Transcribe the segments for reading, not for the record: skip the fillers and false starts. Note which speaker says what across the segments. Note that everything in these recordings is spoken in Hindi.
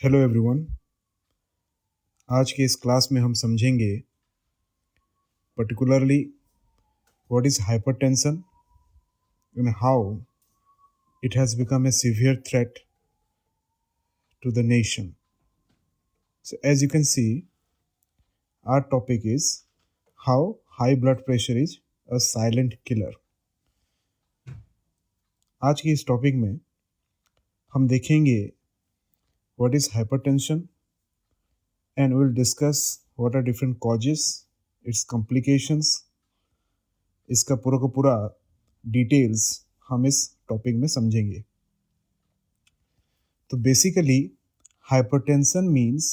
Speaker 1: Hello everyone. आज के इस क्लास में हम समझेंगे particularly what is hypertension and how it has become a severe threat to the nation. So as you can see, our topic is how high blood pressure is a silent killer. आज की इस टॉपिक में हम देखेंगे what is hypertension and we'll discuss what are different causes, its complications. इसका पूरा का पूरा डिटेल्स हम इस टॉपिक में समझेंगे। तो basically hypertension means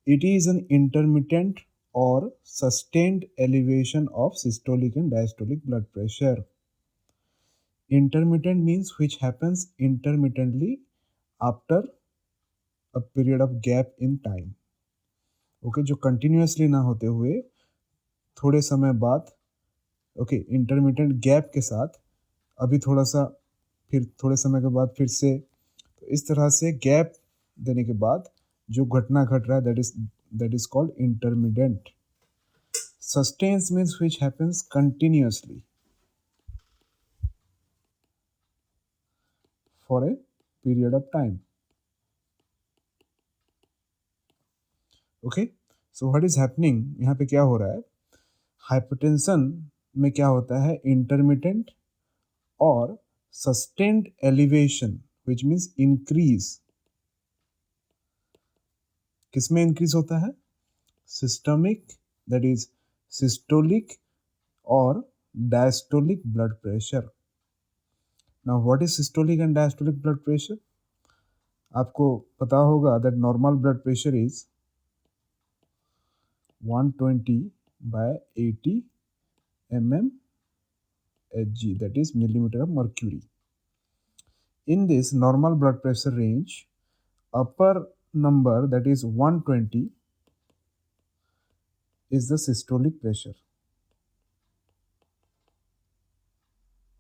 Speaker 1: it is an intermittent or sustained elevation of systolic and diastolic blood pressure. Intermittent means which happens intermittently after a period of gap in time. Okay जो कंटिन्यूसली ना होते हुए थोड़े समय बाद, ओके इंटरमिटेंट गैप के साथ अभी थोड़ा सा, फिर थोड़े समय के बाद फिर से, तो इस तरह से गैप देने के बाद जो घटना घट रहा है that is called intermittent. Sustains means which happens continuously for a period of time. Okay, so what is happening, यहाँ पे क्या हो रहा है, हाइपरटेंशन में क्या होता है, इंटरमिटेंट और sustained elevation which means increase. किसमें इंक्रीज होता है, सिस्टमिक दैट इज सिस्टोलिक और diastolic blood pressure. Now what is systolic and diastolic blood pressure? आपको पता होगा that normal blood pressure is 120/80 mmHg, that is millimeter of mercury. In this normal blood pressure range, upper number that is 120 is the systolic pressure,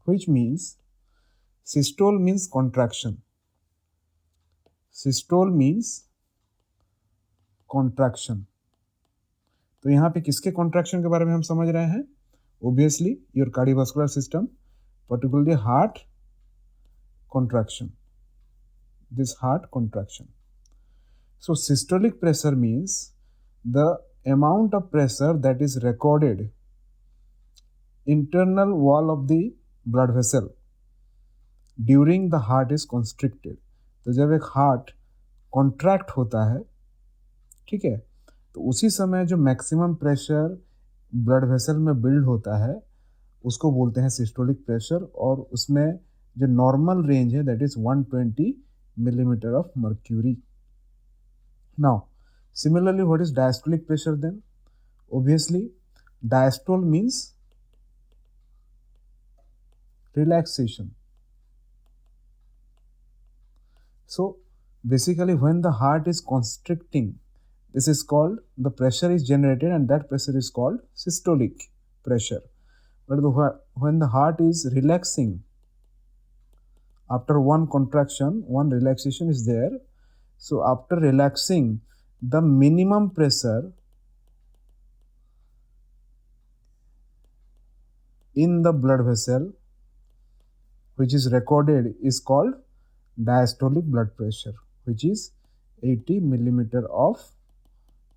Speaker 1: which means systole means contraction. Systole means contraction. तो यहाँ पे किसके कॉन्ट्रैक्शन के बारे में हम समझ रहे हैं? Obviously your cardiovascular system, particularly heart contraction, this heart contraction. So systolic pressure means the amount of pressure that is recorded internal wall of the blood vessel during the heart is constricted. तो जब एक हार्ट कॉन्ट्रैक्ट होता है, ठीक है, तो उसी समय जो मैक्सिमम प्रेशर ब्लड वेसल में बिल्ड होता है उसको बोलते हैं सिस्टोलिक प्रेशर, और उसमें जो नॉर्मल रेंज है that is 120 millimeter of mercury. Now similarly what is diastolic pressure then? Obviously diastole means relaxation. So basically when the heart is constricting, this is called, the pressure is generated and that pressure is called systolic pressure. But when the heart is relaxing, after one contraction, one relaxation is there. So after relaxing, the minimum pressure in the blood vessel which is recorded is called diastolic blood pressure, which is 80 millimeter of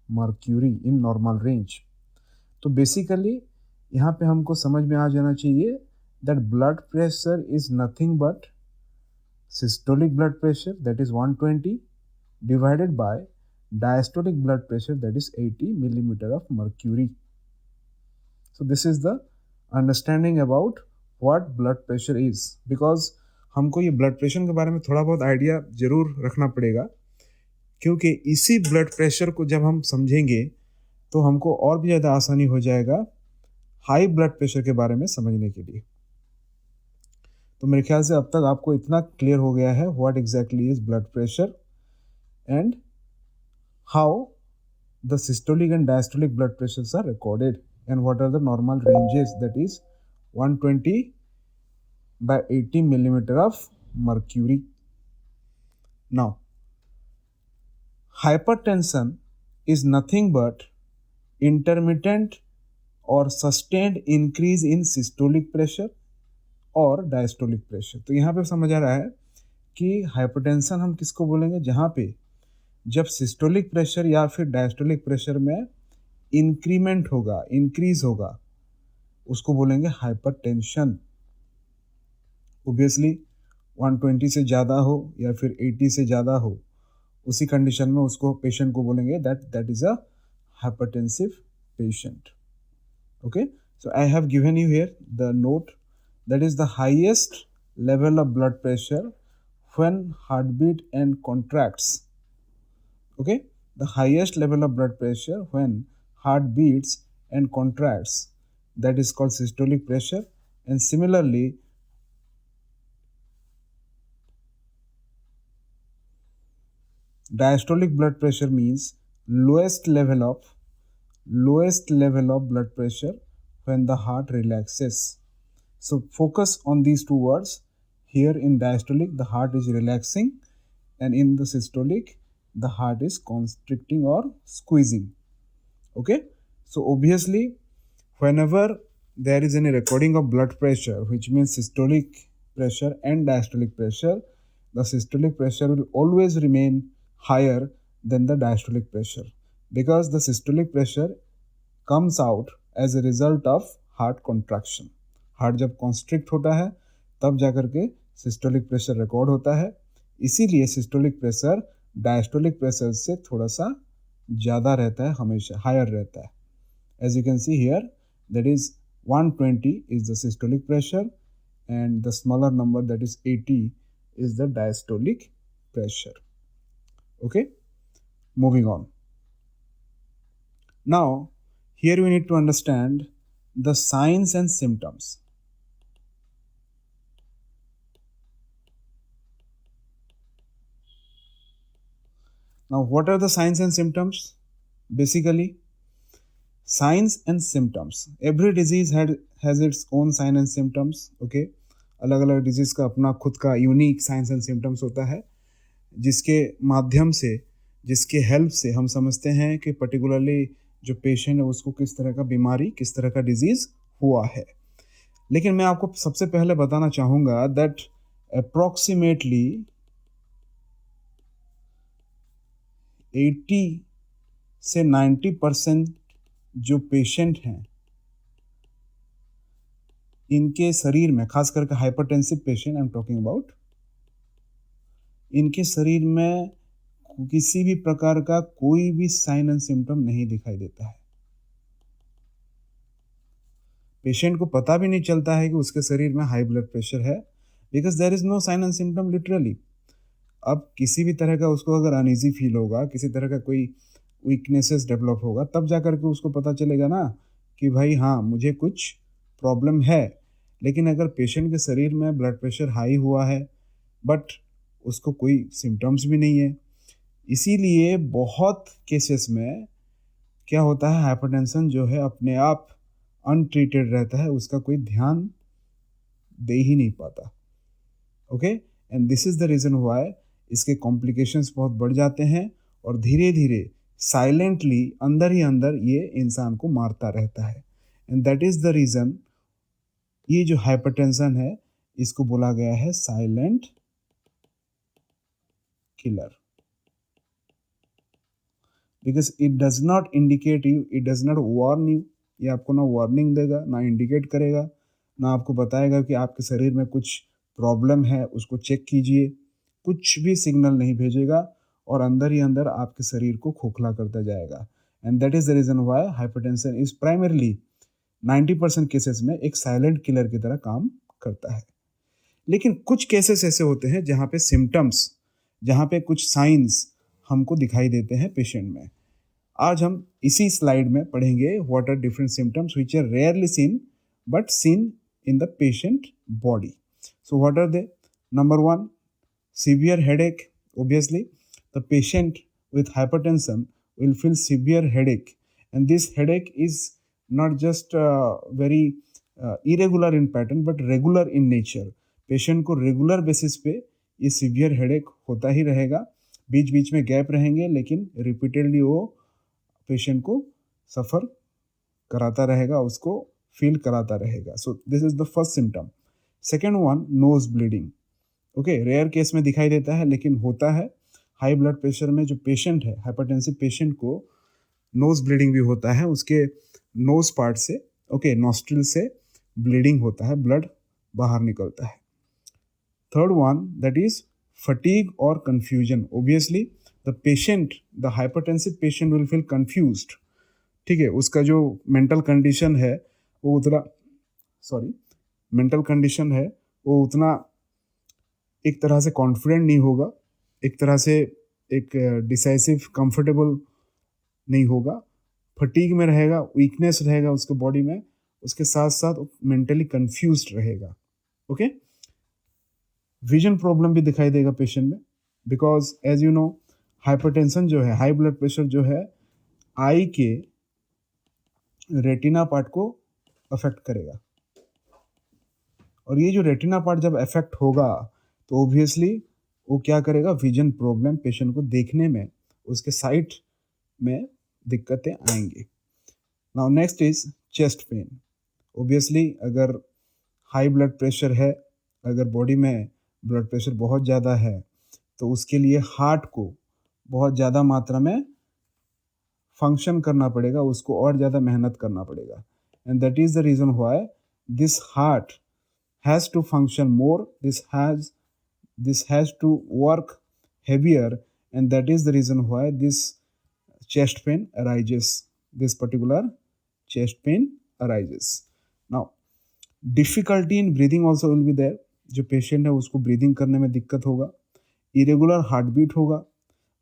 Speaker 1: mercury in normal range. तो बेसिकली यहाँ पे हमको समझ में आ जाना चाहिए that blood pressure is nothing but systolic blood pressure that is 120 divided by diastolic blood pressure that is 80 millimeter of mercury. So this is the understanding about what blood pressure is, because हमको ये ब्लड प्रेशर के बारे में थोड़ा बहुत आइडिया जरूर रखना पड़ेगा, क्योंकि इसी ब्लड प्रेशर को जब हम समझेंगे तो हमको और भी ज़्यादा आसानी हो जाएगा हाई ब्लड प्रेशर के बारे में समझने के लिए। तो मेरे ख्याल से अब तक आपको इतना क्लियर हो गया है what exactly is blood pressure and how the systolic and diastolic blood pressures are recorded and what are the normal ranges, that is 120/80 millimeter of mercury. Now hypertension is nothing but intermittent or sustained increase in systolic pressure और डायस्टोलिक प्रेशर। तो यहाँ पे समझ आ रहा है कि हाइपरटेंशन हम किसको बोलेंगे, जहाँ पे जब सिस्टोलिक प्रेशर या फिर डायस्टोलिक प्रेशर में इंक्रीमेंट होगा, इंक्रीज होगा, उसको बोलेंगे हाइपरटेंशन। ओबियसली 120 से ज़्यादा हो या फिर 80 से ज़्यादा हो, उसी कंडीशन में उसको पेशेंट को बोलेंगे that is a hypertensive patient. Okay, so I have given you here the note, that is the highest level of blood pressure when heartbeat and contracts. Okay, the highest level of blood pressure when heart beats and contracts, that is called systolic pressure. And similarly, diastolic blood pressure means lowest level of blood pressure when the heart relaxes. So focus on these two words. Here in diastolic, the heart is relaxing, and in the systolic, the heart is constricting or squeezing. Okay, so obviously whenever there is any recording of blood pressure, which means systolic pressure and diastolic pressure, the systolic pressure will always remain higher than the diastolic pressure, because the systolic pressure comes out as a result of heart contraction. Heart जब कॉन्स्ट्रिक्ट होता है तब जाकर के सिस्टोलिक प्रेशर रिकॉर्ड होता है, इसीलिए सिस्टोलिक प्रेशर डायस्टोलिक प्रेशर से थोड़ा सा ज़्यादा रहता है, हमेशा हायर रहता है. As you can see here, that is 120 is the systolic pressure and the smaller number, that is 80, is the diastolic pressure. Okay, moving on. Now here we need to understand the signs and symptoms. Now what are the signs and symptoms? Basically, signs and symptoms, every disease has its own sign and symptoms. Okay, अलग अलग डिजीज़ का अपना खुद का यूनिक साइंस एंड सिम्टम्स होता है, जिसके माध्यम से, जिसके हेल्प से हम समझते हैं कि पर्टिकुलरली जो पेशेंट है उसको किस तरह का बीमारी, किस तरह का डिजीज़ हुआ है. लेकिन मैं आपको सबसे पहले बताना चाहूँगा दैट अप्रॉक्सीमेटली 80 से 90% जो पेशेंट हैं, इनके शरीर में, खास करके hypertensive patient I am talking about, इनके शरीर में किसी भी प्रकार का कोई भी साइन एंड सिम्टम नहीं दिखाई देता है. पेशेंट को पता भी नहीं चलता है कि उसके शरीर में हाई ब्लड प्रेशर है, because there is no sign and symptom literally. अब किसी भी तरह का उसको अगर अनईजी फील होगा, किसी तरह का कोई वीकनेसेस डेवलप होगा, तब जा कर के उसको पता चलेगा ना कि भाई हाँ मुझे कुछ प्रॉब्लम है. लेकिन अगर पेशेंट के शरीर में ब्लड प्रेशर हाई हुआ है बट उसको कोई सिम्टम्स भी नहीं है, इसीलिए बहुत केसेस में क्या होता है, हाइपरटेंशन जो है अपने आप अनट्रीटेड रहता है, उसका कोई ध्यान दे ही नहीं पाता. Okay, and this is the reason why इसके कॉम्प्लिकेशंस बहुत बढ़ जाते हैं और धीरे धीरे साइलेंटली अंदर ही अंदर ये इंसान को मारता रहता है. And that is the reason ये जो हाइपरटेंशन है इसको बोला गया है silent killer, because it does not indicate you, it does not warn you. ये आपको ना वार्निंग देगा, ना इंडिकेट करेगा, ना आपको बताएगा कि आपके शरीर में कुछ प्रॉब्लम है उसको चेक कीजिए, कुछ भी सिग्नल नहीं भेजेगा और अंदर ही अंदर आपके शरीर को खोखला करता जाएगा. And that is the reason why hypertension is primarily 90% cases में एक साइलेंट किलर की तरह काम करता है. लेकिन कुछ केसेस ऐसे होते हैं जहाँ पे सिम्टम्स, जहाँ पे कुछ साइंस हमको दिखाई देते हैं पेशेंट में. आज हम इसी स्लाइड में पढ़ेंगे what are different symptoms which are rarely seen but seen in the patient body. So what are they? Number 1, severe headache. Obviously, the patient with hypertension will feel severe headache, and this headache is not just very irregular in pattern but regular in nature. Patient को रेगुलर बेसिस पे ये सीवियर हेडेक होता ही रहेगा. बीच बीच में गैप रहेंगे, लेकिन रिपीटेडली वो पेशेंट को सफ़र कराता रहेगा, उसको फील कराता रहेगा. So this is the first symptom. Second one, nose bleeding. Okay, rare case में दिखाई देता है लेकिन होता है. हाई ब्लड प्रेशर में जो पेशेंट है, हाइपरटेंसिव पेशेंट को नोज ब्लीडिंग भी होता है. उसके नोज पार्ट से, ओके, नॉस्ट्रिल से ब्लीडिंग होता है, ब्लड बाहर निकलता है. Third one, that is fatigue और confusion. Obviously the patient, the hypertensive patient will feel confused. ठीक है, उसका जो मेंटल कंडीशन है वो उतना, सॉरी, मेंटल कंडीशन है वो उतना एक तरह से कॉन्फिडेंट नहीं होगा, एक तरह से एक डिसाइसिव कंफर्टेबल नहीं होगा, फटीग में रहेगा, वीकनेस रहेगा उसके बॉडी में, उसके साथ साथ मेंटली कंफ्यूज्ड रहेगा. ओके, विजन प्रॉब्लम भी दिखाई देगा पेशेंट में, because as you know hypertension जो है, हाई ब्लड प्रेशर जो है, आई के रेटिना पार्ट को अफेक्ट करेगा. और ये जो रेटिना पार्ट जब अफेक्ट होगा तो ऑब्वियसली वो क्या करेगा, विजन प्रॉब्लम, पेशेंट को देखने में, उसके साइट में दिक्कतें आएंगी. Now next is chest pain. Obviously अगर हाई ब्लड प्रेशर है, अगर बॉडी में ब्लड प्रेशर बहुत ज़्यादा है, तो उसके लिए हार्ट को बहुत ज़्यादा मात्रा में फंक्शन करना पड़ेगा, उसको और ज़्यादा मेहनत करना पड़ेगा. And that is the reason why this heart has to function more, this has to work heavier, and that is the reason why this chest pain arises, this particular chest pain arises. Now difficulty in breathing also will be there. जो पेशेंट है उसको ब्रीदिंग करने में दिक्कत होगा, इरेगुलर हार्ट बीट होगा,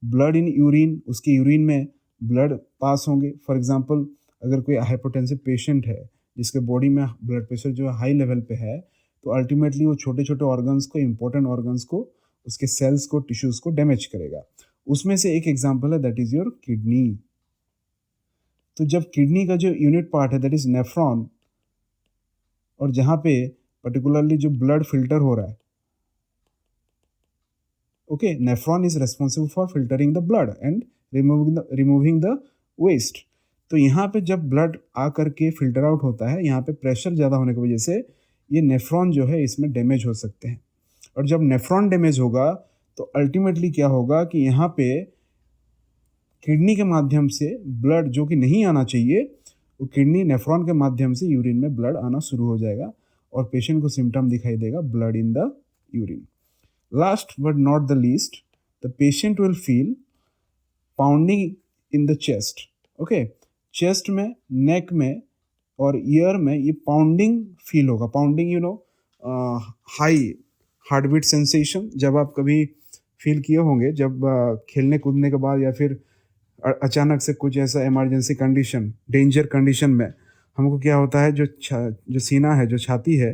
Speaker 1: ब्लड इन यूरिन, उसके यूरिन में ब्लड पास होंगे. फॉर एग्जांपल अगर कोई हाइपोटेंसिव पेशेंट है जिसके बॉडी में ब्लड प्रेशर जो हाई लेवल पे है, तो अल्टीमेटली वो छोटे छोटे ऑर्गन्स को, इंपॉर्टेंट ऑर्गन्स को, उसके सेल्स को, टिश्यूज को डैमेज करेगा. उसमें से एक एग्जांपल है, दैट इज योर किडनी. तो जब किडनी का जो यूनिट पार्ट है, दैट इज नेफ्रॉन, और जहाँ पे पर्टिकुलरली जो ब्लड फिल्टर हो रहा है, okay, nephron is responsible for filtering the blood and removing the waste. तो यहाँ पे जब ब्लड आ करके फिल्टर आउट होता है, यहाँ पे प्रेशर ज़्यादा होने की वजह से ये नेफ्रॉन जो है इसमें डैमेज हो सकते हैं. और जब नेफ्रॉन डैमेज होगा तो अल्टीमेटली क्या होगा कि यहाँ पे किडनी के माध्यम से ब्लड जो कि नहीं आना चाहिए, वो किडनी नेफ्रॉन के माध्यम से यूरिन में ब्लड आना शुरू हो जाएगा और पेशेंट को सिम्टम दिखाई देगा, blood in the urine. Last but not the least, the patient will feel pounding in the chest. Okay, chest में, neck में और ईयर में ये पाउंडिंग फील होगा. Pounding, you know, high heart beat sensation. जब आप कभी फील किए होंगे, जब खेलने कूदने के बाद या फिर अचानक से कुछ ऐसा इमरजेंसी कंडीशन, डेंजर कंडीशन में हमको क्या होता है, जो सीना है, जो छाती है,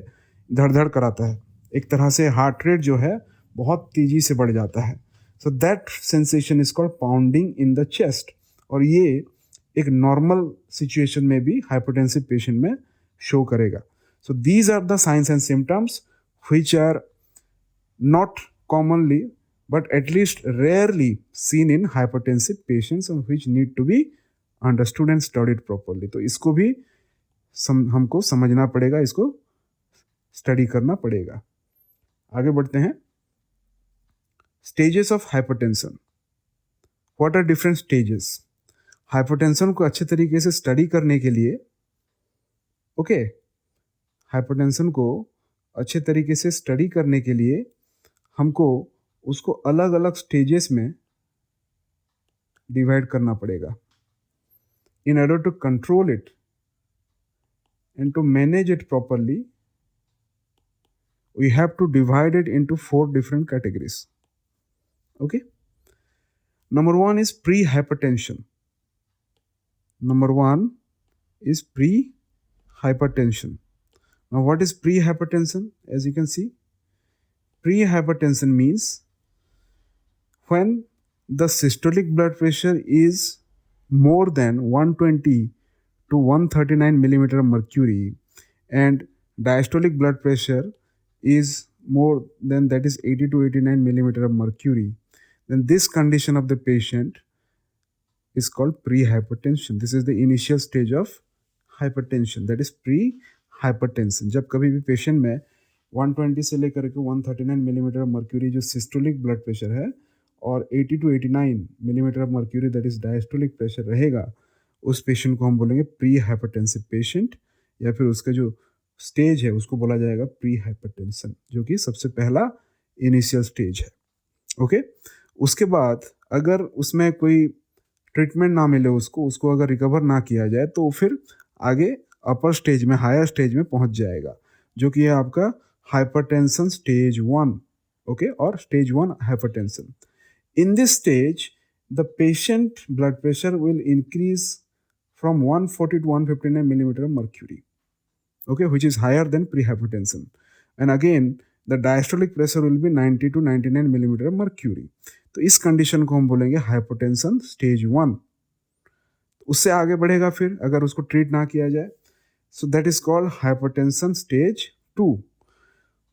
Speaker 1: धड़ धड़ कराता है, एक तरह से हार्ट रेट जो है बहुत तेजी से बढ़ जाता है. So that sensation is called pounding in the chest. और ये एक नॉर्मल सिचुएशन में भी हाइपरटेंसिव पेशेंट में शो करेगा. So these are the signs and symptoms which are not commonly but at least rarely seen in hypertensive patients and which need to be understood and studied properly. तो इसको भी हमको समझना पड़ेगा, इसको स्टडी करना पड़ेगा. आगे बढ़ते हैं. Stages of hypertension. What are different stages? Hypertension को अच्छे तरीके से स्टडी करने के लिए, ओके, हाइपरटेंशन को अच्छे तरीके से स्टडी करने के लिए हमको उसको अलग अलग स्टेजेस में डिवाइड करना पड़ेगा. In order to control it and to manage it properly, we have to divide it into 4 different categories. Okay, number 1 is pre hypertension. Number 1 is pre hypertension. Now what is pre hypertension? As you can see, pre hypertension means when the systolic blood pressure is more than 120 to 139 millimeter of mercury and diastolic blood pressure is more than, that is 80 to 89 millimeter of mercury, then this condition of the patient is called pre-hypertension. This is the initial stage of hypertension, that is pre-hypertension. जब कभी भी पेशेंट में 120 से लेकर के 139 मिलीमीटर मर्क्यूरी जो सिस्टोलिक ब्लड प्रेशर है और 80 to 89 millimetre mercury that is diastolic pressure रहेगा, उस पेशेंट को हम बोलेंगे प्री हाइपरटेंसिव पेशेंट, या फिर उसका जो स्टेज है उसको बोला जाएगा प्री हाइपरटेंशन, जो कि सबसे पहला इनिशियल स्टेज है. ओके उसके बाद अगर उसमें कोई ट्रीटमेंट ना मिले उसको अगर रिकवर ना किया जाए तो फिर आगे अपर स्टेज में, हायर स्टेज में पहुंच जाएगा, जो कि है आपका हाइपरटेंशन स्टेज 1. ओके और stage 1 hypertension. In this stage the patient blood pressure will increase from 140 to 159 millimeter mercury, okay, which is higher than pre-hypertension. And again the diastolic pressure will be 90 to 99 millimeter mercury. तो इस कंडीशन को हम बोलेंगे हाइपोटेंशन स्टेज 1. उससे आगे बढ़ेगा फिर अगर उसको ट्रीट ना किया जाए, so that is called hypotension stage 2,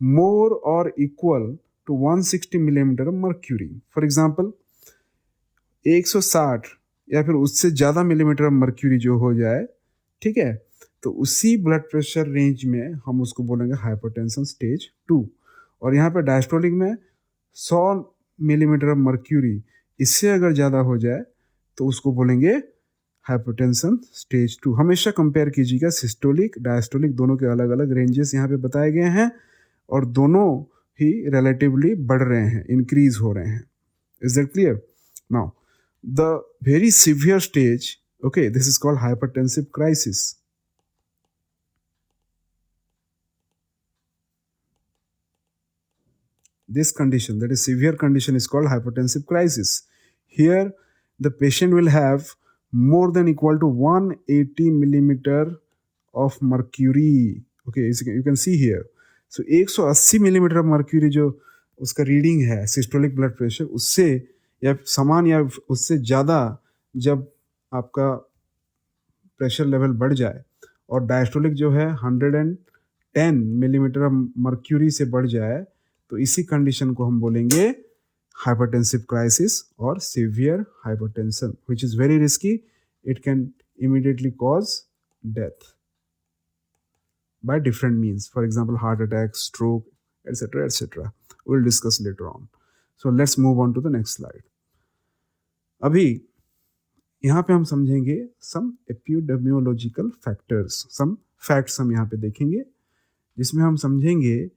Speaker 1: more और equal to 160 millimetre mercury. For example 160 या फिर उससे ज़्यादा मिलीमीटर मर्क्यूरी जो हो जाए, ठीक है, तो उसी ब्लड प्रेशर रेंज में हम उसको बोलेंगे हाइपोटेंशन स्टेज 2. और यहाँ पे डायस्टोलिक में 100 मिलीमीटर मर्क्यूरी, इससे अगर ज़्यादा हो जाए तो उसको बोलेंगे हाइपोटेंशन स्टेज 2. हमेशा कंपेयर कीजिएगा, सिस्टोलिक डायस्टोलिक दोनों के अलग अलग रेंजेस यहाँ पे बताए गए हैं और दोनों ही रिलेटिवली बढ़ रहे हैं, इंक्रीज हो रहे हैं. Is that clear? Now the very severe stage, okay, this is called hypertensive crisis. This condition, that is severe condition, is called hypertensive crisis. Here the patient will have more than equal to 180 millimeter of mercury. Okay, you can see here. So 180 millimeter mercury जो उसका रीडिंग है सिस्टोलिक ब्लड प्रेशर, उससे या समान या उससे ज़्यादा जब आपका प्रेशर लेवल बढ़ जाए और डायस्टोलिक जो है 110 मिलीमीटर मर्क्यूरी से बढ़ जाए, तो इसी कंडीशन को हम बोलेंगे हाइपरटेंसिव क्राइसिस और severe hypertension, which is very risky. It can immediately cause death by different means, for example heart attack, stroke, etcetera etcetera. Will discuss later on. So let's move on to the next slide. अभी यहाँ पे हम समझेंगे some epidemiological factors, some facts हम यहाँ पे देखेंगे, जिसमें हम समझेंगे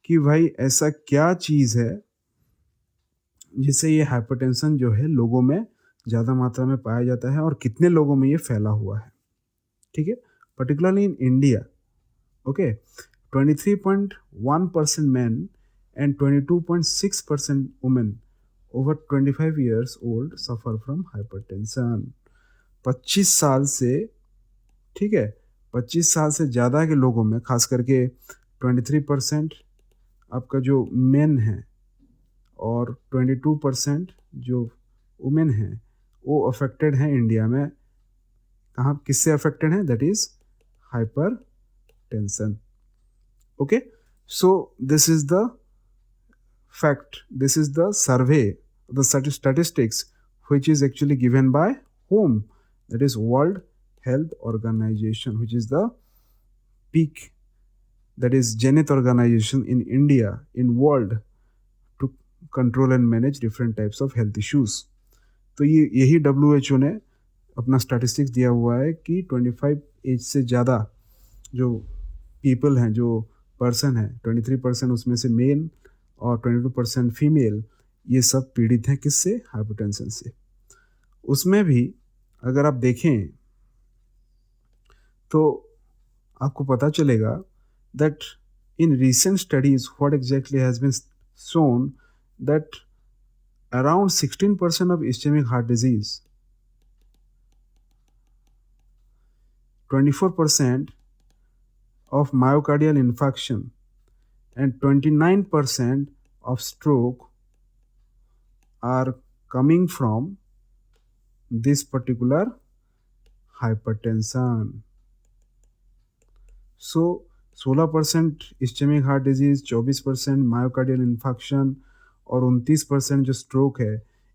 Speaker 1: कि भाई ऐसा क्या चीज़ है जिससे ये हाइपरटेंशन जो है लोगों में ज़्यादा मात्रा में पाया जाता है और कितने लोगों में ये फैला हुआ है. ठीक है, particularly in India, okay, 23.1% men and 22.6% women over 25 years old suffer from hypertension. 25 साल से, ठीक है, 25 साल से ज़्यादा के लोगों में, खास करके 23% आपका जो मेन है और 22% जो वुमेन है, वो अफेक्टेड हैं इंडिया में. कहाँ किससे अफेक्टेड हैं? That is hyper tension. Okay, so this is the fact, this is the survey, the statistics which is actually given by whom? That is World Health Organization, which is the peak, that is Zenith organization in India, in world, to control and manage different types of health issues. तो ये यही WHO ने अपना स्टैटिस्टिक्स दिया हुआ है कि 25 एज से ज़्यादा जो पीपल हैं, जो पर्सन हैं, 23% उसमें से मेल और 22% फीमेल, ये सब पीड़ित हैं किससे? हाइपरटेंशन से. उसमें भी अगर आप देखें तो आपको पता चलेगा that in recent studies what exactly has been shown that around 16% of ischemic heart disease, 24% of myocardial infarction and 29% of stroke are coming from this particular hypertension. So 16% ischaemic heart disease, 24% myocardial infection और 29% जो स्ट्रोक है,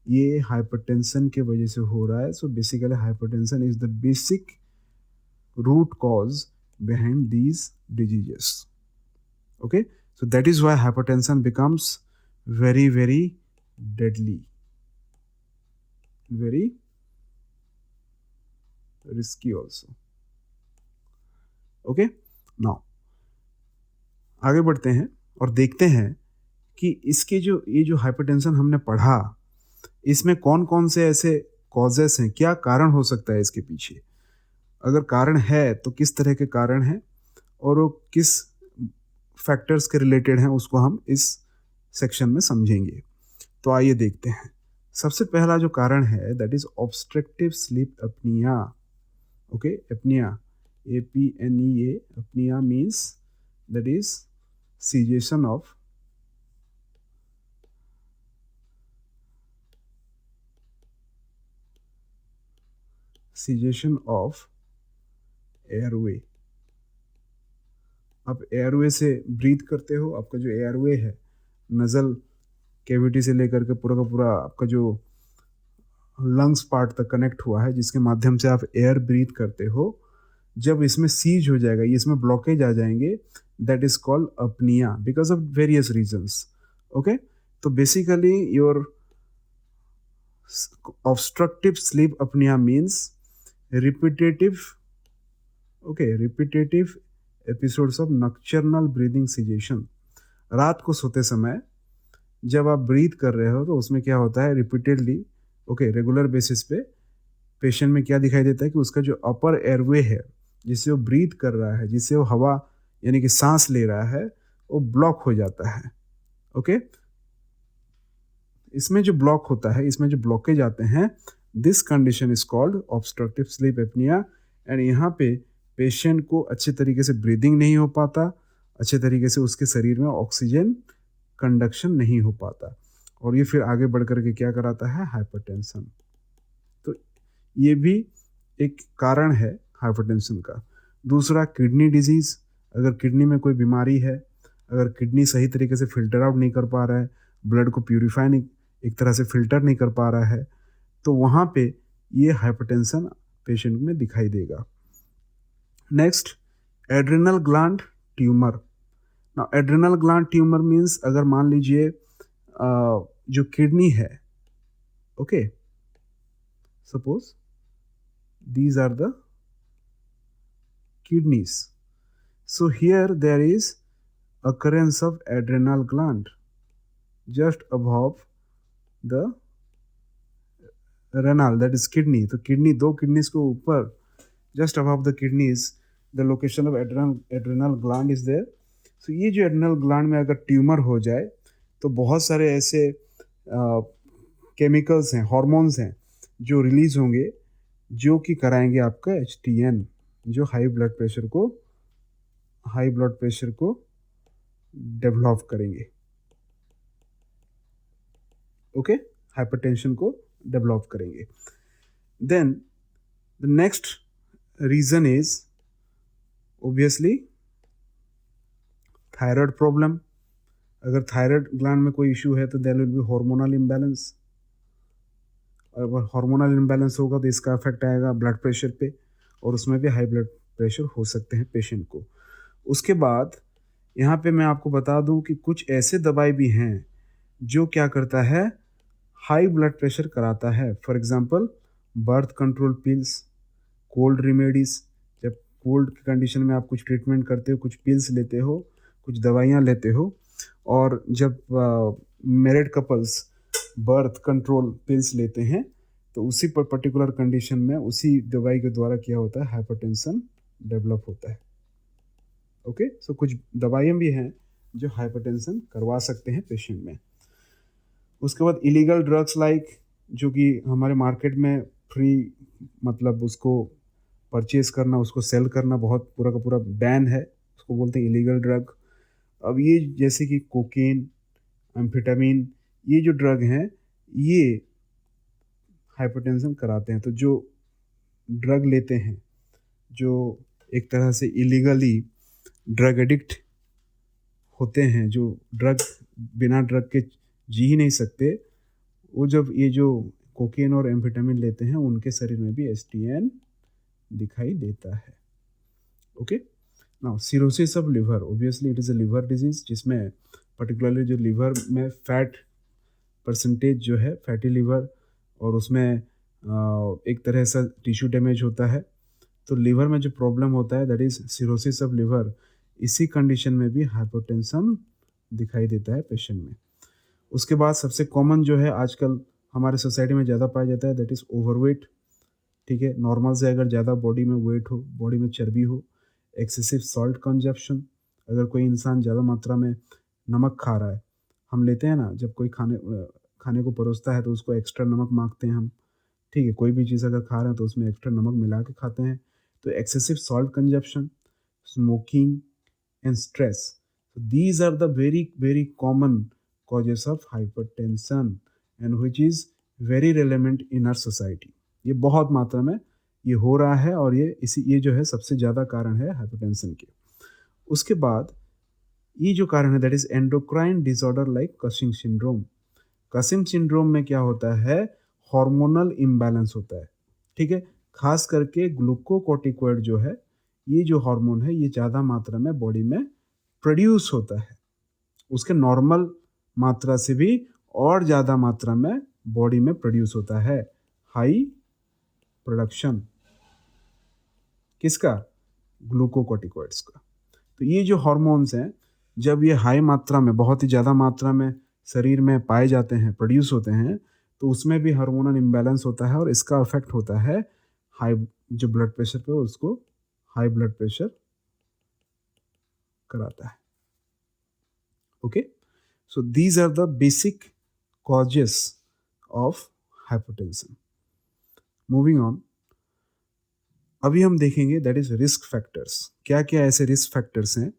Speaker 1: ये हाइपरटेंशन के वजह से हो रहा है. So basically hypertension is the basic root cause behind these diseases. Okay, so that is why hypertension becomes very deadly, very risky also. Okay, now आगे बढ़ते हैं और देखते हैं कि इसके ये जो हाइपरटेंशन हमने पढ़ा, इसमें कौन कौन से ऐसे कॉजेस हैं, क्या कारण हो सकता है इसके पीछे. अगर कारण है तो किस तरह के कारण हैं और वो किस फैक्टर्स के रिलेटेड हैं, उसको हम इस सेक्शन में समझेंगे. तो आइए देखते हैं. सबसे पहला जो कारण है that is obstructive sleep apnoea. Okay, apnoea, APNEA, apnoea means that is cessation of airway. आप एयरवे से ब्रीथ करते हो, आपका जो एयरवे है नज़ल कैविटी से लेकर के पूरा का पूरा आपका जो लंग्स पार्ट तक कनेक्ट हुआ है, जिसके माध्यम से आप एयर ब्रीथ करते हो. जब इसमें सीज हो जाएगा, इसमें ब्लॉकेज आ जाएंगे, that is called apnoea because of various reasons. Okay, तो basically your obstructive sleep apnoea means repetitive episodes of nocturnal breathing cessation. रात को सोते समय जब आप ब्रीथ कर रहे हो तो उसमें क्या होता है, रिपीटेडली रेगुलर बेसिस पे पेशेंट में क्या दिखाई देता है कि उसका जो अपर एयरवे है, जिससे वो ब्रीथ कर रहा है, जिससे वो हवा यानी कि सांस ले रहा है, वो ब्लॉक हो जाता है. ओके, इसमें जो ब्लॉक होता है, इसमें जो ब्लॉकेज आते हैं, this condition is called obstructive sleep apnoea. And यहाँ पे पेशेंट को अच्छे तरीके से ब्रीदिंग नहीं हो पाता, अच्छे तरीके से उसके शरीर में ऑक्सीजन कंडक्शन नहीं हो पाता, और ये फिर आगे बढ़ कर के क्या कराता है, हाइपरटेंशन. तो ये भी एक कारण है हाइपरटेंशन का. दूसरा, किडनी डिजीज. अगर किडनी में कोई बीमारी है, अगर किडनी सही तरीके से फिल्टर आउट नहीं कर पा रहा है, ब्लड को प्यूरिफाई नहीं, एक तरह से फिल्टर नहीं कर पा रहा है, तो वहाँ पे ये हाइपरटेंशन पेशेंट में दिखाई देगा. Next, adrenal gland tumour. Now adrenal gland tumour means, अगर मान लीजिए जो किडनी है, okay, suppose these are the kidneys. So here there is occurrence of adrenal gland just above the renal, that is kidney. तो किडनी, दो किडनीज के ऊपर, just above the kidneys, the location of adrenal gland is there. So ये जो adrenal gland में अगर ट्यूमर हो जाए तो बहुत सारे ऐसे केमिकल्स हैं, हार्मोन्स हैं जो रिलीज होंगे, जो कि कराएंगे आपका HTN, जो हाई ब्लड प्रेशर को डेवलप करेंगे. ओके, हाइपरटेंशन को डेवलप करेंगे. Then the next reason is obviously thyroid problem. अगर थायराइड ग्लैंड में कोई इशू है तो there will be hormonal imbalance. अगर हार्मोनल इम्बैलेंस होगा तो इसका इफेक्ट आएगा ब्लड प्रेशर पे, और उसमें भी हाई ब्लड प्रेशर हो सकते हैं पेशेंट को. उसके बाद यहाँ पे मैं आपको बता दूं कि कुछ ऐसे दवाई भी हैं जो क्या करता है, हाई ब्लड प्रेशर कराता है. For example, birth control pills, cold remedies. जब कोल्ड की कंडीशन में आप कुछ ट्रीटमेंट करते हो, कुछ पिल्स लेते हो, कुछ दवाइयाँ लेते हो, और जब married couples birth control pills लेते हैं तो उसी पर पर्टिकुलर कंडीशन में उसी दवाई के द्वारा क्या होता है, हाइपरटेंशन डेवलप होता है. ओके, सो कुछ दवाइयाँ भी हैं जो हाइपरटेंशन करवा सकते हैं पेशेंट में. उसके बाद इलीगल ड्रग्स लाइक, जो कि हमारे मार्केट में फ्री, मतलब उसको परचेज करना, उसको सेल करना बहुत पूरा का पूरा बैन है, उसको बोलते हैं इलीगल ड्रग. अब ये जैसे कि कोकेन, एम्फेटामिन, ये जो ड्रग हैं ये हाइपरटेंशन कराते हैं. तो जो ड्रग लेते हैं, जो एक तरह से इलीगली ड्रग एडिक्ट होते हैं, जो ड्रग बिना ड्रग के जी ही नहीं सकते, वो जब ये जो कोकेन और एम्फेटामिन लेते हैं उनके शरीर में भी एसटीएन दिखाई देता है। Okay, now cirrhosis of liver, obviously it is a liver disease जिसमें पर्टिकुलरली जो लिवर में फैट परसेंटेज जो है, फैटी लिवर, और उसमें एक तरह से टिश्यू डैमेज होता है। तो लिवर में जो प्रॉब्लम होता है that is cirrhosis of liver, इसी कंडीशन में भी हाइपोटेंशन दिखाई देता है पेशेंट में। उसके बाद सबसे कॉमन जो है आजकल हमारे सोसाइटी में ज़्यादा पाया जाता है दैट इज़ ओवरवेट। ठीक है, नॉर्मल से अगर ज़्यादा बॉडी में वेट हो, बॉडी में चर्बी हो, एक्सेसिव सॉल्ट कंजप्शन, अगर कोई इंसान ज़्यादा मात्रा में नमक खा रहा है, हम लेते हैं ना जब कोई खाने को परोसता है तो उसको एक्स्ट्रा नमक मांगते हैं हम। ठीक है, कोई भी चीज़ अगर खा रहे हैं तो उसमें एक्स्ट्रा नमक मिला के खाते हैं। तो excessive salt consumption, smoking and stress, these are the very common causes of hypertension and which is very relevant in our society। ये बहुत मात्रा में ये हो रहा है और ये जो है सबसे ज़्यादा कारण है हाइपरटेंशन के। उसके बाद ये जो कारण है that is endocrine disorder like Cushing syndrome. Cushing syndrome में क्या होता है, हार्मोनल इम्बैलेंस होता है। ठीक है, खास करके ग्लूकोकॉर्टिकॉइड जो है, ये जो हार्मोन है ये ज़्यादा मात्रा में बॉडी में प्रोड्यूस होता है, उसके नॉर्मल मात्रा से भी और ज़्यादा मात्रा में बॉडी में प्रोड्यूस होता है। हाई प्रोडक्शन किसका, ग्लूकोकॉर्टिकॉइड्स का। तो ये जो हार्मोन्स हैं जब ये हाई मात्रा में, बहुत ही ज़्यादा मात्रा में शरीर में पाए जाते हैं, प्रोड्यूस होते हैं, तो उसमें भी हार्मोनल इम्बैलेंस होता है और इसका इफेक्ट होता है हाई जो ब्लड प्रेशर पे, उसको हाई ब्लड प्रेशर कराता है। Okay, so these are the basic causes of hypertension। Moving on, अभी हम देखेंगे दैट इज रिस्क फैक्टर्स। क्या क्या ऐसे रिस्क फैक्टर्स हैं,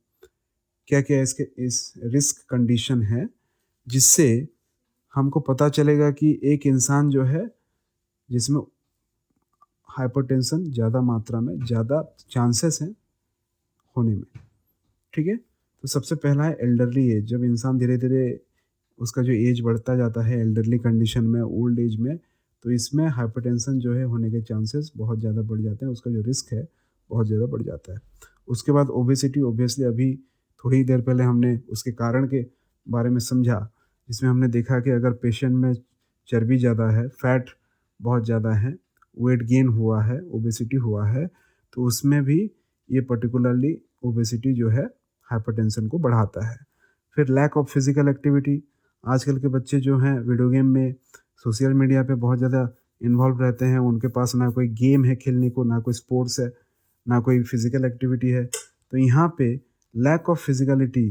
Speaker 1: क्या क्या इसके इस रिस्क कंडीशन है जिससे हमको पता चलेगा कि एक इंसान जो है जिसमें हाइपरटेंशन ज़्यादा मात्रा में, ज़्यादा चांसेस हैं होने में। ठीक है, तो सबसे पहला है एल्डरली एज। जब इंसान धीरे धीरे उसका जो एज बढ़ता जाता है एल्डरली कंडीशन में, ओल्ड एज में, तो इसमें हाइपरटेंशन जो है होने के चांसेस बहुत ज़्यादा बढ़ जाते हैं, उसका जो रिस्क है बहुत ज़्यादा बढ़ जाता है। उसके बाद ओबेसिटी, ओबियसली अभी थोड़ी देर पहले हमने उसके कारण के बारे में समझा, जिसमें हमने देखा कि अगर पेशेंट में चर्बी ज़्यादा है, फैट बहुत ज़्यादा है, वेट गेन हुआ है, ओबेसिटी हुआ है, तो उसमें भी ये पर्टिकुलरली ओबेसिटी जो है हाइपरटेंशन को बढ़ाता है। फिर लैक ऑफ फिजिकल एक्टिविटी, आजकल के बच्चे जो हैं वीडियो गेम में, सोशल मीडिया पे बहुत ज़्यादा इन्वॉल्व रहते हैं, उनके पास ना कोई गेम है खेलने को, ना कोई स्पोर्ट्स है, ना कोई फिजिकल एक्टिविटी है। तो यहाँ पे लैक ऑफ फिजिकलिटी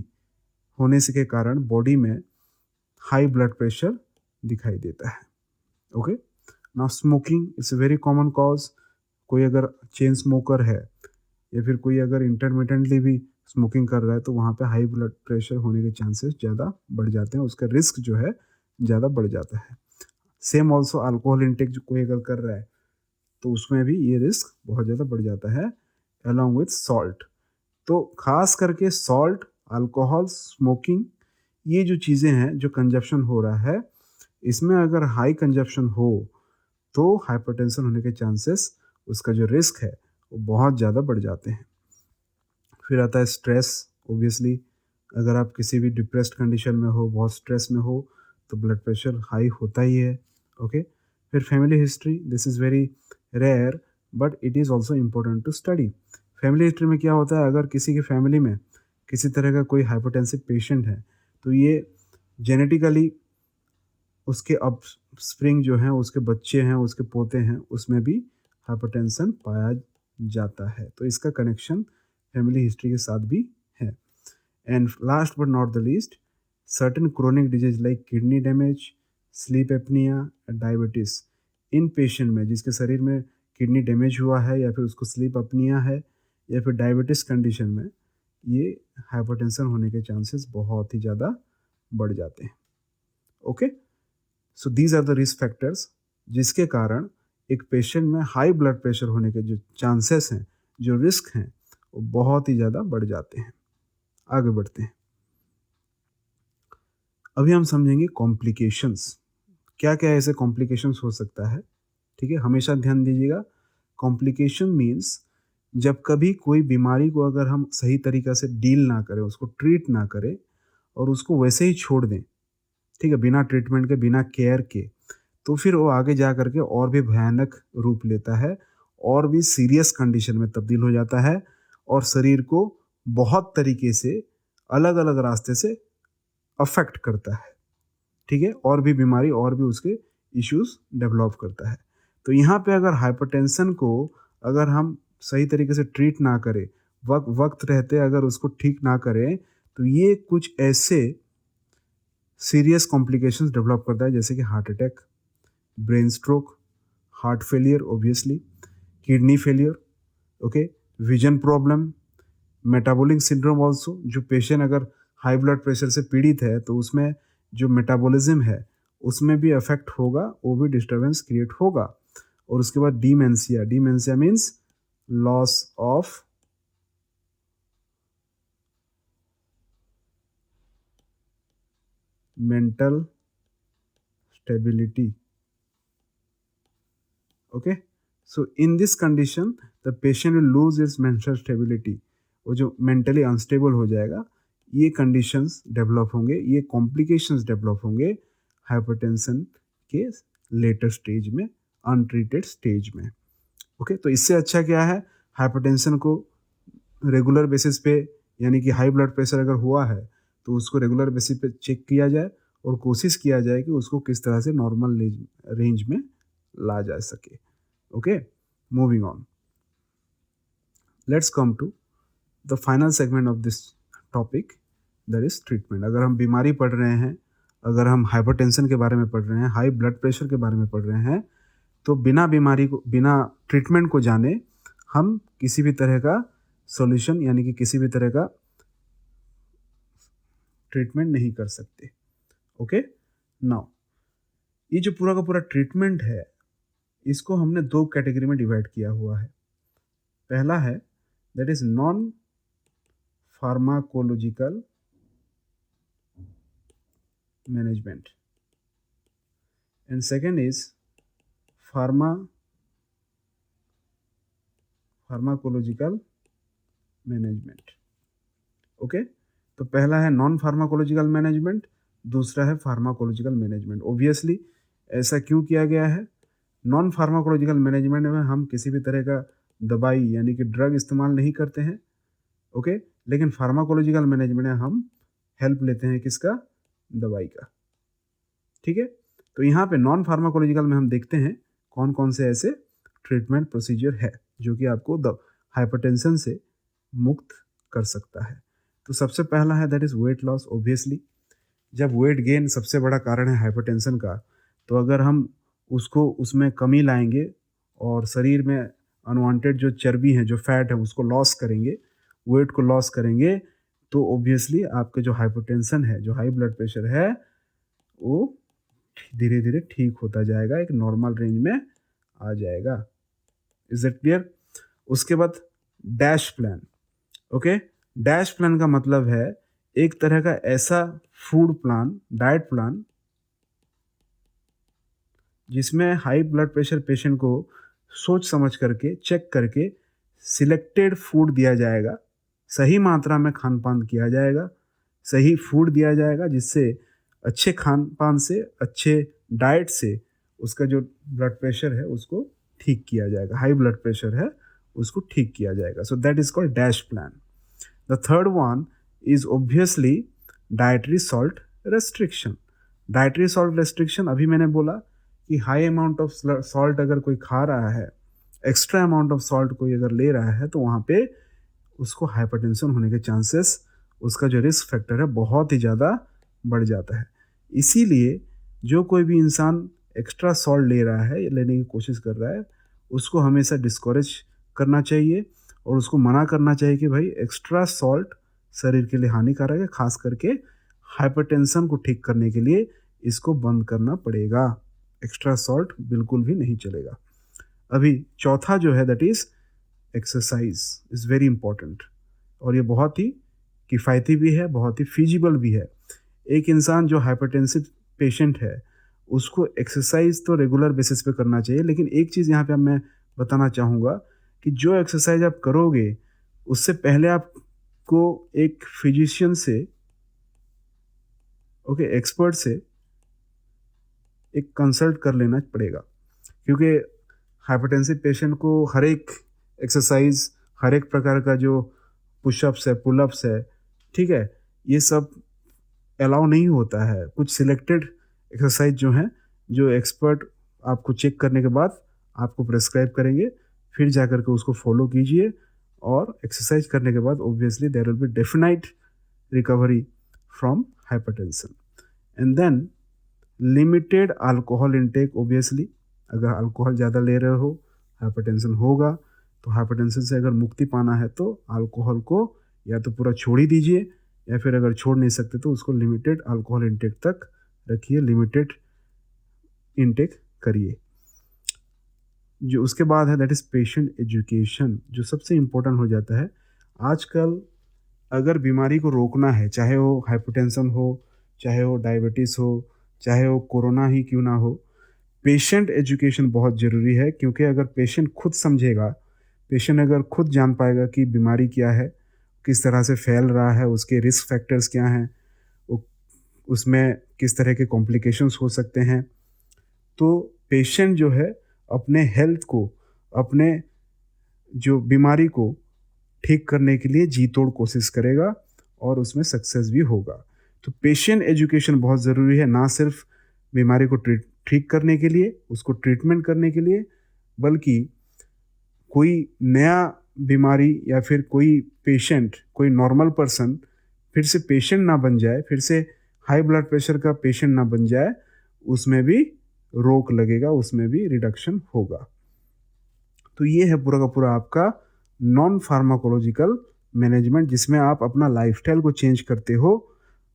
Speaker 1: होने से के कारण बॉडी में हाई ब्लड प्रेशर दिखाई देता है। Okay, now smoking it's a very common cause. कोई अगर चेन स्मोकर है या फिर कोई अगर इंटरमिटेंटली भी स्मोकिंग कर रहा है तो वहाँ पे हाई ब्लड प्रेशर होने के चांसेस ज़्यादा बढ़ जाते हैं, उसका रिस्क जो है ज़्यादा बढ़ जाता है। सेम ऑल्सो अल्कोहल इंटेक जो कोई अगर कर रहा है तो उसमें भी ये रिस्क बहुत ज़्यादा बढ़ जाता है, अलॉन्ग विथ सॉल्ट। तो खास करके सॉल्ट, अल्कोहल, स्मोकिंग, ये जो चीज़ें हैं जो कंजप्शन हो रहा है, इसमें अगर हाई कंजप्शन हो तो हाइपरटेंशन होने के चांसेस, उसका जो रिस्क है वो बहुत ज़्यादा बढ़ जाते हैं। फिर आता है स्ट्रेस। ओबियसली अगर आप किसी भी डिप्रेस्ड कंडीशन में हो, बहुत स्ट्रेस में हो, तो ब्लड प्रेशर हाई होता ही है। ओके, फिर family history, this is very rare but it is also important to study. Family history में क्या होता है, अगर किसी की फैमिली में किसी तरह का कोई हाइपरटेंसिव पेशेंट है तो ये जेनेटिकली उसके अप स्प्रिंग जो हैं, उसके बच्चे हैं, उसके पोते हैं, उसमें भी हाइपरटेंशन पाया जाता है। तो इसका कनेक्शन फैमिली हिस्ट्री के साथ भी है। And last but not the least, certain chronic disease like kidney damage, sleep apnoea, diabetes, in patient में जिसके शरीर में किडनी डैमेज हुआ है या फिर उसको स्लीप अपनिया है या फिर डायबिटीज़ कंडीशन में, ये हाइपरटेंशन होने के चांसेस बहुत ही ज़्यादा बढ़ जाते हैं। Okay, so these are the risk factors जिसके कारण एक पेशेंट में हाई ब्लड प्रेशर होने के जो चांसेस हैं, जो रिस्क हैं, वो बहुत ही ज़्यादा बढ़ जाते हैं। आगे बढ़ते हैं, अभी हम समझेंगे कॉम्प्लिकेशंस। क्या क्या ऐसे कॉम्प्लिकेशंस हो सकता है, ठीक है, हमेशा ध्यान दीजिएगा। कॉम्प्लिकेशन मीन्स जब कभी कोई बीमारी को अगर हम सही तरीक़ा से डील ना करें, उसको ट्रीट ना करें और उसको वैसे ही छोड़ दें, ठीक है, बिना ट्रीटमेंट के, बिना केयर के, तो फिर वो आगे जा कर के और भी भयानक रूप लेता है और भी सीरियस कंडीशन में तब्दील हो जाता है और शरीर को बहुत तरीके से अलग अलग रास्ते से अफेक्ट करता है, ठीक है, और भी बीमारी और भी उसके इश्यूज डेवलप करता है। तो यहाँ पे अगर हाइपरटेंशन को अगर हम सही तरीके से ट्रीट ना करें, वक्त रहते अगर उसको ठीक ना करें, तो ये कुछ ऐसे सीरियस कॉम्प्लिकेशंस डेवलप करता है जैसे कि heart attack, brain stroke, heart failure obviously, kidney failure, okay, vision problem, metabolic syndrome also. जो पेशेंट अगर हाई ब्लड प्रेशर से पीड़ित है तो उसमें जो मेटाबॉलिज्म है उसमें भी अफेक्ट होगा, वो भी डिस्टर्बेंस क्रिएट होगा। और उसके बाद dementia, dementia means loss of mental stability, okay, so in this condition the patient will lose its mental stability, वो जो मेंटली अनस्टेबल हो जाएगा, ये कंडीशंस डेवलप होंगे, ये कॉम्प्लिकेशंस डेवलप होंगे हाइपरटेंशन के लेटर स्टेज में, अनट्रीटेड स्टेज में, ओके। तो इससे अच्छा क्या है, हाइपरटेंशन को रेगुलर बेसिस पे, यानी कि हाई ब्लड प्रेशर अगर हुआ है तो उसको रेगुलर बेसिस पे चेक किया जाए और कोशिश किया जाए कि उसको किस तरह से नॉर्मल रेंज में ला जा सके, okay. Moving on, let's come to the final segment of this topic, that is treatment. अगर हम बीमारी पढ़ रहे हैं, अगर हम हाइपरटेंशन के बारे में पढ़ रहे हैं, हाई ब्लड प्रेशर के बारे में पढ़ रहे हैं, तो बिना बीमारी को, बिना ट्रीटमेंट को जाने हम किसी भी तरह का सॉल्यूशन, यानी कि किसी भी तरह का ट्रीटमेंट नहीं कर सकते, ओके। नाउ ये जो पूरा का पूरा ट्रीटमेंट है, इसको हमने दो कैटेगरी में डिवाइड किया हुआ है। पहला है that is non pharmacological management and second is pharmacological management, okay. तो पहला है नॉन फार्माकोलॉजिकल मैनेजमेंट, दूसरा है फार्माकोलॉजिकल मैनेजमेंट। ऑब्वियसली ऐसा क्यों किया गया है? नॉन फार्माकोलॉजिकल मैनेजमेंट में हम किसी भी तरह का दवाई यानी कि ड्रग इस्तेमाल नहीं करते हैं, ओके, लेकिन फार्माकोलॉजिकल मैनेजमेंट में हम हेल्प लेते हैं किसका? दवाई का, ठीक है। तो यहाँ पे नॉन फार्माकोलॉजिकल में हम देखते हैं कौन कौन से ऐसे ट्रीटमेंट प्रोसीजर है जो कि आपको हाइपरटेंशन से मुक्त कर सकता है। तो सबसे पहला है that is weight loss. Obviously जब वेट गेन सबसे बड़ा कारण है हाइपरटेंशन का, तो अगर हम उसको उसमें कमी लाएंगे और शरीर में अनवांटेड जो चर्बी है, जो फैट है, उसको लॉस करेंगे, वेट को लॉस करेंगे, तो ऑब्वियसली आपके जो हाइपरटेंशन है, जो हाई ब्लड प्रेशर है, वो धीरे धीरे ठीक होता जाएगा, एक नॉर्मल रेंज में आ जाएगा। Is it clear? उसके बाद dash plan, okay. Dash plan का मतलब है एक तरह का ऐसा फूड प्लान, डाइट प्लान, जिसमें हाई ब्लड प्रेशर पेशेंट को सोच समझ करके, चेक करके सिलेक्टेड फूड दिया जाएगा, सही मात्रा में खान पान किया जाएगा, सही फूड दिया जाएगा, जिससे अच्छे खान पान से, अच्छे डाइट से उसका जो ब्लड प्रेशर है उसको ठीक किया जाएगा, हाई ब्लड प्रेशर है उसको ठीक किया जाएगा। सो that is called dash plan. The third one is obviously dietary salt restriction. Dietary salt restriction, अभी मैंने बोला कि हाई अमाउंट ऑफ सॉल्ट अगर कोई खा रहा है, एक्स्ट्रा अमाउंट ऑफ सॉल्ट कोई अगर ले रहा है, तो वहाँ पे उसको हाइपरटेंशन होने के चांसेस, उसका जो रिस्क फैक्टर है बहुत ही ज़्यादा बढ़ जाता है। इसीलिए जो कोई भी इंसान एक्स्ट्रा सॉल्ट ले रहा है, लेने की कोशिश कर रहा है, उसको हमेशा डिस्करेज करना चाहिए और उसको मना करना चाहिए कि भाई एक्स्ट्रा सॉल्ट शरीर के लिए हानिकारक है, खास करके हाइपरटेंशन को ठीक करने के लिए इसको बंद करना पड़ेगा। एक्स्ट्रा सॉल्ट बिल्कुल भी नहीं चलेगा। अभी चौथा जो है that is exercise is very important, और ये बहुत ही किफ़ायती भी है, बहुत ही फिजिबल भी है। एक इंसान जो हाइपरटेंसिव पेशेंट है, उसको एक्सरसाइज तो रेगुलर बेसिस पे करना चाहिए। लेकिन एक चीज़ यहाँ पे अब मैं बताना चाहूँगा कि जो एक्सरसाइज आप करोगे, उससे पहले आपको एक फिजिशियन से, ओके, एक्सपर्ट से एक कंसल्ट कर लेना पड़ेगा। क्योंकि हाइपरटेंसिव पेशेंट को हर एक एक्सरसाइज, हर एक प्रकार का जो पुशअप्स है, पुलअप्स है, ठीक है, ये सब अलाउ नहीं होता है। कुछ सिलेक्टेड एक्सरसाइज जो हैं, जो एक्सपर्ट आपको चेक करने के बाद आपको प्रेस्क्राइब करेंगे, फिर जाकर के उसको फॉलो कीजिए। और एक्सरसाइज करने के बाद obviously there will be definite recovery from hypertension. And then limited alcohol intake. Obviously अगर अल्कोहल ज़्यादा ले रहे हो, हाइपरटेंशन होगा। तो हाइपरटेंशन से अगर मुक्ति पाना है तो अल्कोहल को या तो पूरा छोड़ ही दीजिए, या फिर अगर छोड़ नहीं सकते तो उसको लिमिटेड अल्कोहल इनटेक तक रखिए, लिमिटेड इनटेक करिए। जो उसके बाद है दैट इज़ पेशेंट एजुकेशन, जो सबसे इम्पोर्टेंट हो जाता है आजकल। अगर बीमारी को रोकना है, चाहे वो हाइपरटेंशन हो, चाहे वो डायबिटीज़ हो, चाहे वो कोरोना ही क्यों ना हो, पेशेंट एजुकेशन बहुत ज़रूरी है। क्योंकि अगर पेशेंट खुद समझेगा, पेशेंट अगर खुद जान पाएगा कि बीमारी क्या है, किस तरह से फैल रहा है, उसके रिस्क फैक्टर्स क्या हैं, उ- उसमें किस तरह के कॉम्प्लिकेशंस हो सकते हैं, तो पेशेंट जो है अपने हेल्थ को, अपने जो बीमारी को ठीक करने के लिए जी तोड़ कोशिश करेगा और उसमें सक्सेस भी होगा। तो पेशेंट एजुकेशन बहुत ज़रूरी है, ना सिर्फ बीमारी को ठीक करने के लिए, उसको ट्रीटमेंट करने के लिए, बल्कि कोई नया बीमारी या फिर कोई पेशेंट, कोई नॉर्मल पर्सन फिर से पेशेंट ना बन जाए, फिर से हाई ब्लड प्रेशर का पेशेंट ना बन जाए, उसमें भी रोक लगेगा, उसमें भी रिडक्शन होगा। तो ये है पूरा का पूरा आपका नॉन फार्माकोलॉजिकल मैनेजमेंट, जिसमें आप अपना लाइफस्टाइल को चेंज करते हो,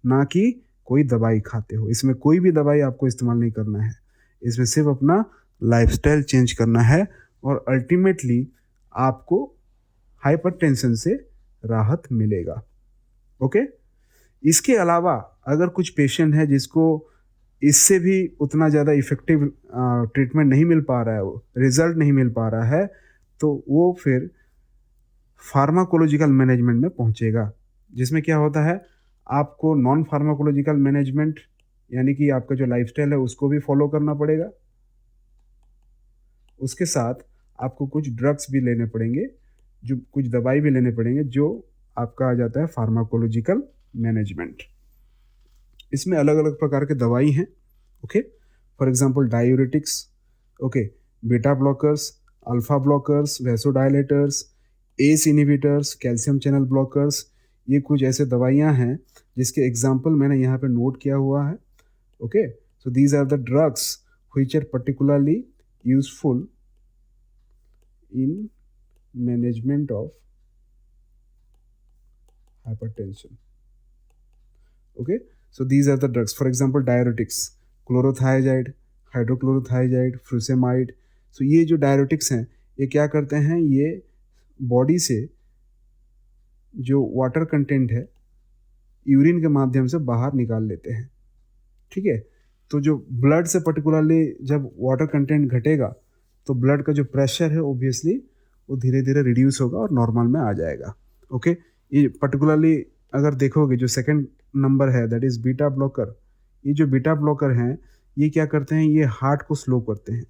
Speaker 1: ना कि कोई दवाई खाते हो। इसमें कोई भी दवाई आपको इस्तेमाल नहीं करना है, इसमें सिर्फ अपना लाइफस्टाइल चेंज करना है और अल्टीमेटली आपको हाइपरटेंशन से राहत मिलेगा। ओके। इसके अलावा अगर कुछ पेशेंट है जिसको इससे भी उतना ज़्यादा इफ़ेक्टिव ट्रीटमेंट नहीं मिल पा रहा है, वो रिजल्ट नहीं मिल पा रहा है, तो वो फिर फार्माकोलॉजिकल मैनेजमेंट में पहुंचेगा, जिसमें क्या होता है, आपको नॉन फार्माकोलॉजिकल मैनेजमेंट यानी कि आपका जो लाइफस्टाइल है उसको भी फॉलो करना पड़ेगा। उसके साथ आपको कुछ ड्रग्स भी लेने पड़ेंगे, जो कुछ दवाई भी लेने पड़ेंगे, जो आपका आ जाता है फार्माकोलॉजिकल मैनेजमेंट। इसमें अलग अलग प्रकार के दवाई हैं। Okay, for example diuretics, okay, beta blockers, alpha blockers, vasodilators, ACE inhibitors, calcium channel blockers, ये कुछ ऐसे दवाइयां हैं जिसके एग्जांपल मैंने यहाँ पे नोट किया हुआ है। Okay, so these are the drugs which are particularly useful in management of hypertension. Okay, so these are the drugs. For example, diuretics, chlorothiazide, hydrochlorothiazide, frusemide. So ये जो डायरेटिक्स हैं, ये क्या करते हैं, ये बॉडी से जो वाटर कंटेंट है यूरिन के माध्यम से बाहर निकाल लेते हैं। ठीक है, तो जो ब्लड से पर्टिकुलरली जब वाटर कंटेंट घटेगा तो ब्लड का जो प्रेशर है ऑब्वियसली वो धीरे धीरे रिड्यूस होगा और नॉर्मल में आ जाएगा। ओके, ये पर्टिकुलरली अगर देखोगे जो सेकंड नंबर है दैट इज़ बीटा ब्लॉकर। ये जो बीटा ब्लॉकर हैं, ये क्या करते हैं, ये हार्ट को स्लो करते हैं,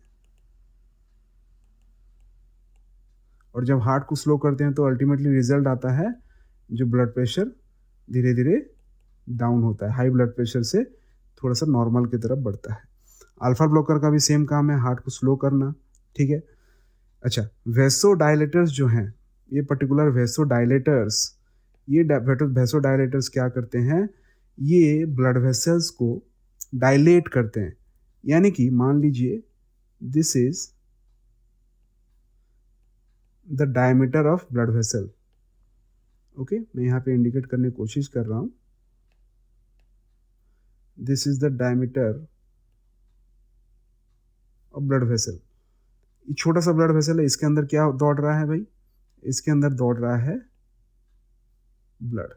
Speaker 1: और जब हार्ट को स्लो करते हैं तो अल्टीमेटली रिजल्ट आता है जो ब्लड प्रेशर धीरे धीरे डाउन होता है, हाई ब्लड प्रेशर से थोड़ा सा नॉर्मल की तरफ बढ़ता है। अल्फा ब्लॉकर का भी सेम काम है, हार्ट को स्लो करना। ठीक है, अच्छा, वेसो डायलेटर्स जो हैं, ये पर्टिकुलर वेसो डायलेटर्स, ये वेसो डायलेटर्स क्या करते हैं, ये ब्लड वेसल्स को डायलेट करते हैं। यानी कि मान लीजिए this is the diameter of blood vessel. Okay, मैं यहाँ पे इंडिकेट करने की कोशिश कर रहा हूँ, this is the diameter of blood vessel. ये छोटा सा ब्लड वेसल है, इसके अंदर क्या दौड़ रहा है भाई, इसके अंदर दौड़ रहा है ब्लड।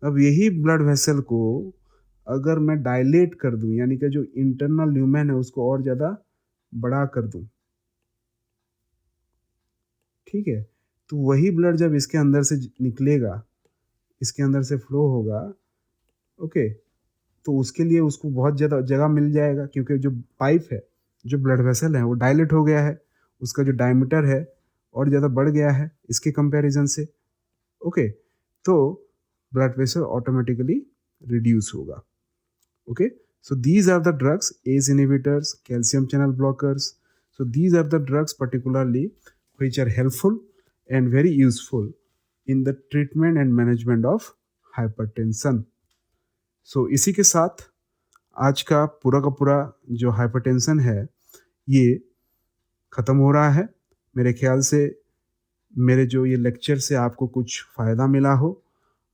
Speaker 1: अब यही ब्लड वेसल को अगर मैं डायलेट कर दूं, यानी कि जो इंटरनल ल्यूमेन है उसको और ज़्यादा बड़ा कर दूं, ठीक है, तो वही ब्लड जब इसके अंदर से निकलेगा, इसके अंदर से फ्लो होगा, ओके, तो उसके लिए उसको बहुत ज़्यादा जगह मिल जाएगा, क्योंकि जो पाइप है, जो ब्लड वेसल है वो डायलेट हो गया है, उसका जो डायमीटर है और ज़्यादा बढ़ गया है इसके कंपैरिजन से, ओके, तो ब्लड प्रेशर ऑटोमेटिकली रिड्यूस होगा, okay. So these are the drugs, ACE inhibitors, calcium channel blockers. So these are the drugs particularly which are helpful and very useful in the treatment and management of hypertension. So इसी के साथ आज का पूरा जो हाइपरटेंशन है ये ख़त्म हो रहा है. मेरे ख्याल से मेरे जो ये लेक्चर से आपको कुछ फ़ायदा मिला हो,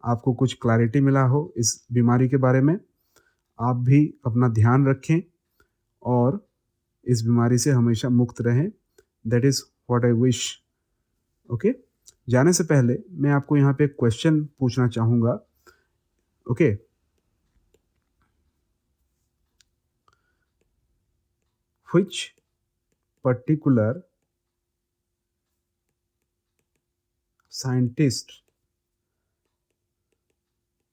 Speaker 1: आपको कुछ क्लैरिटी मिला हो इस बीमारी के बारे में. आप भी अपना ध्यान रखें और इस बीमारी से हमेशा मुक्त रहें. That is what I wish. Okay, जाने से पहले मैं आपको यहाँ पे एक क्वेश्चन पूछना चाहूँगा. Okay, which particular scientist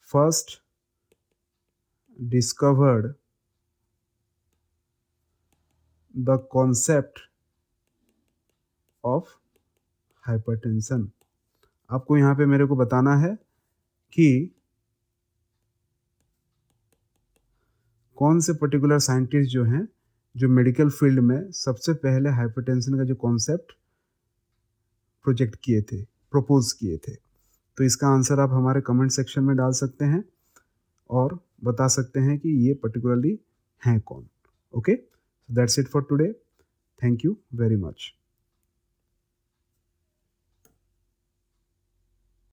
Speaker 1: first discovered the concept of hypertension. आपको यहाँ पे मेरे को बताना है कि कौन से पर्टिकुलर साइंटिस्ट जो हैं जो मेडिकल फील्ड में सबसे पहले हाइपरटेंशन का जो कॉन्सेप्ट प्रोजेक्ट किए थे, प्रपोज किए थे. तो इसका आंसर आप हमारे कमेंट सेक्शन में डाल सकते हैं और बता सकते हैं कि ये पर्टिकुलरली हैं कौन. Okay, that's it for today. Thank you very much.